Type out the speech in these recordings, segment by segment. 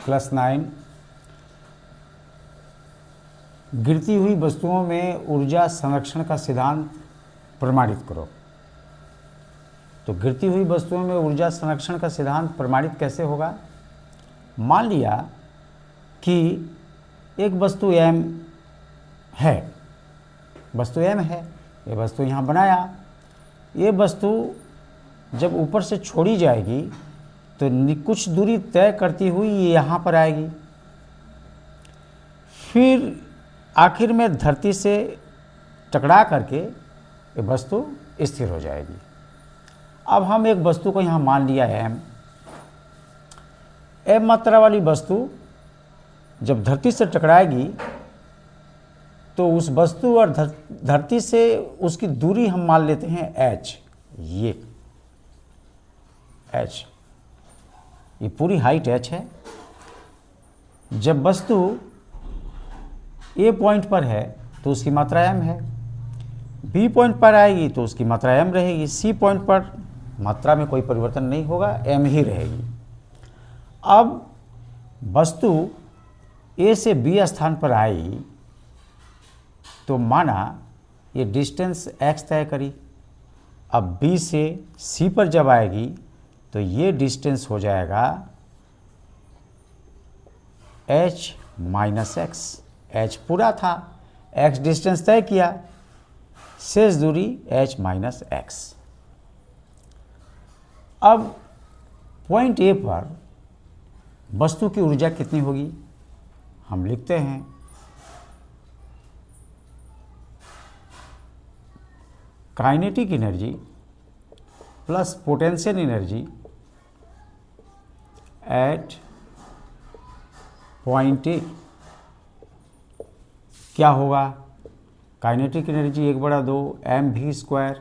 +9 गिरती हुई वस्तुओं में ऊर्जा संरक्षण का सिद्धांत प्रमाणित करो। तो गिरती हुई वस्तुओं में ऊर्जा संरक्षण का सिद्धांत प्रमाणित कैसे होगा? मान लिया कि एक वस्तु m है, ये वस्तु यहाँ बनाया, ये वस्तु जब ऊपर से छोड़ी जाएगी तो कुछ दूरी तय करती हुई ये यहाँ पर आएगी, फिर आखिर में धरती से टकरा करके ये वस्तु स्थिर हो जाएगी। अब हम एक वस्तु को यहाँ मान लिया m मात्रा वाली वस्तु जब धरती से टकराएगी तो उस वस्तु और धरती से उसकी दूरी हम मान लेते हैं h। ये पूरी हाइट h है। जब वस्तु A पॉइंट पर है तो उसकी मात्रा m है, B पॉइंट पर आएगी तो उसकी मात्रा m रहेगी, C पॉइंट पर मात्रा में कोई परिवर्तन नहीं होगा, m ही रहेगी। अब वस्तु A से B स्थान पर आई तो माना ये डिस्टेंस x तय करी। अब B से C पर जब आएगी तो ये डिस्टेंस हो जाएगा h माइनस x। h पूरा था, x डिस्टेंस तय किया, शेष दूरी h माइनस x। अब पॉइंट A पर वस्तु की ऊर्जा कितनी होगी? हम लिखते हैं kinetic energy plus potential energy at point A. क्या होगा? Kinetic energy 1/2 mv²,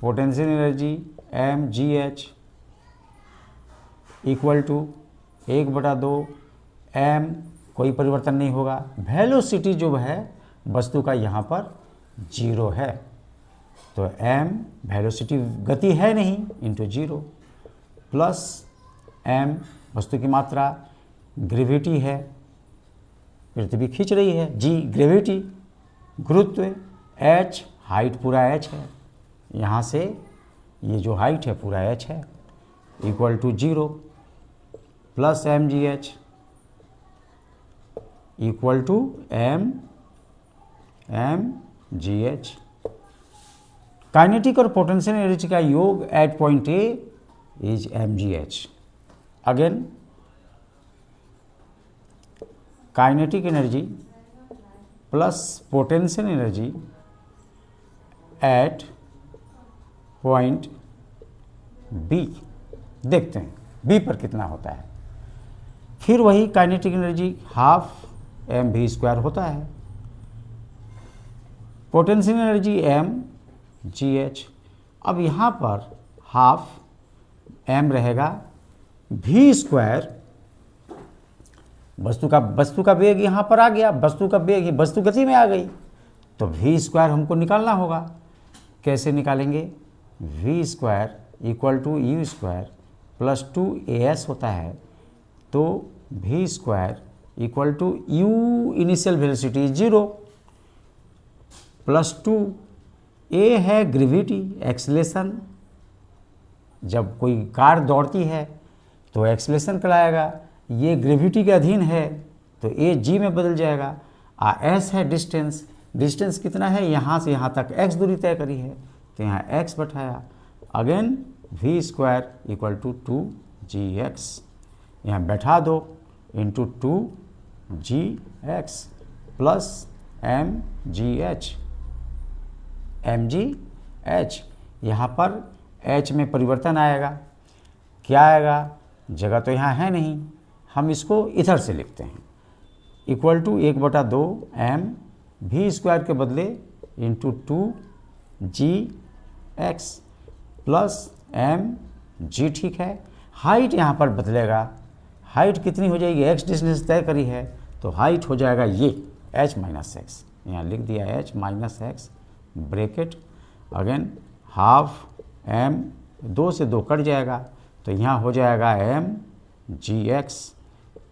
potential energy mgh equal to 1/2 m, कोई परिवर्तन नहीं होगा। वेलोसिटी जो है वस्तु का यहाँ पर 0 है, तो m वेलोसिटी गति है नहीं इंटू 0 प्लस m वस्तु की मात्रा, ग्रेविटी है, पृथ्वी खींच रही है, g ग्रेविटी गुरुत्व, h हाइट पूरा h है, यहाँ से ये जो हाइट है पूरा h है, equal to 0 plus mgh equal to mgh। Kinetic और पोटेंशियल एनर्जी का योग at point A is mgh। Again kinetic energy plus potential energy at point B. देखते हैं बी पर कितना होता है। फिर वही काइनेटिक एनर्जी हाफ mv² होता है, पोटेंशियल एनर्जी mgh। अब यहाँ पर हाफ m रहेगा, v², वस्तु का वेग यहाँ पर आ गया, वस्तु का वेग ही वस्तु गति में आ गई, तो v² हमको निकालना होगा। कैसे निकालेंगे? v² equal to u² plus 2as होता है, तो v² equal to u initial velocity 0 plus 2 a है ग्रेविटी एक्सेलेरेशन। जब कोई कार दौड़ती है तो एक्सेलेरेशन कहलाएगा, ये ग्रेविटी के अधीन है तो a g में बदल जाएगा। s है डिस्टेंस कितना है? यहाँ से यहाँ तक x दूरी तय करी है तो यहाँ x बैठाया। Again v² equal to 2gx, यहाँ बैठा दो इंटू 2gx प्लस mgh। यहाँ पर h में परिवर्तन आएगा, क्या आएगा? जगह तो यहाँ है नहीं, हम इसको इधर से लिखते हैं, इक्वल टू 1/2 m v² के बदले इंटू 2gx प्लस mg। ठीक है, हाइट यहाँ पर बदलेगा, हाइट कितनी हो जाएगी? x डिस्टेंस तय करी है तो हाइट हो जाएगा ये h माइनस एक्स, यहाँ लिख दिया h minus x bracket. Again half m 2 से 2 कट जाएगा तो यहाँ हो जाएगा mgx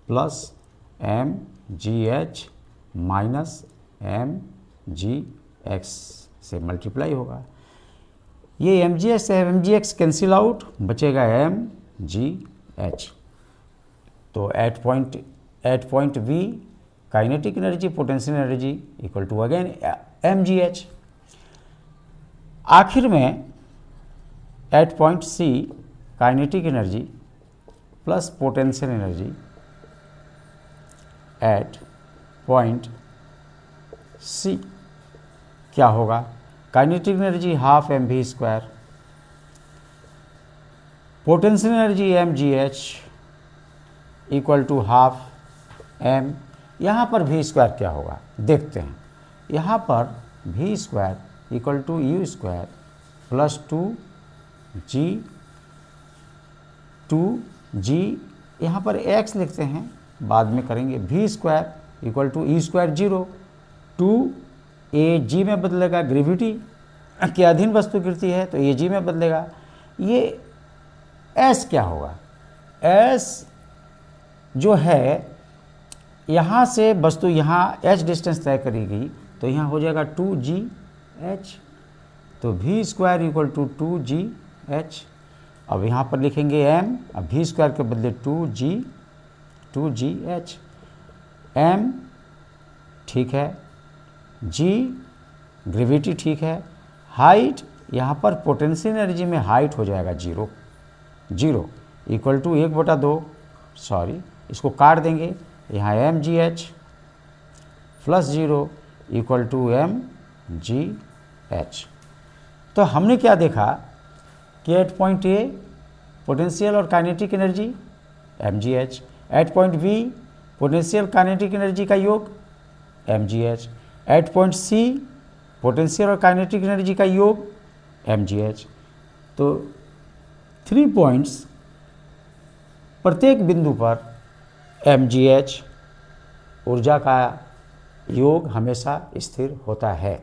plus M G H minus M G X से मल्टीप्लाई होगा। ये M G H M G X cancel out, बचेगा एम जी एच। तो at point V kinetic energy potential energy equal to again M G H. आखिर में at point C kinetic energy plus potential energy at point C क्या होगा, kinetic energy half M V square, potential energy M G H equal to half M. यहाँ पर v square क्या होगा देखते हैं। यहाँ पर v square equal to u square plus two g, यहाँ पर एक्स लिखते हैं बाद में करेंगे। V square equal to e square 0, 2 a g में बदलेगा, ग्रेविटी के अधीन वस्तु गिरती है तो ए जी में बदलेगा। ये एस क्या होगा, एस जो है यहाँ से वस्तु यहाँ एच डिस्टेंस तय करेगी तो यहाँ हो जाएगा 2g h, तो V square equal to 2g h। अब यहाँ पर लिखेंगे m, अब वी स्क्वायर के बदले 2g h। m ठीक है, g ग्रेविटी ठीक है, हाइट यहाँ पर पोटेंशियल एनर्जी में हाइट हो जाएगा 0 इक्वल टू 1/2, सॉरी इसको काट देंगे, यहाँ M G H plus 0 equal to M G H. तो हमने क्या देखा कि एट पॉइंट ए पोटेंशियल और kinetic energy M G H, at point B potential kinetic energy का योग M G H, at point C potential और kinetic energy का योग एम जी एच। तो 3 पॉइंट्स, प्रत्येक बिंदु पर एम जी एच ऊर्जा का योग हमेशा स्थिर होता है।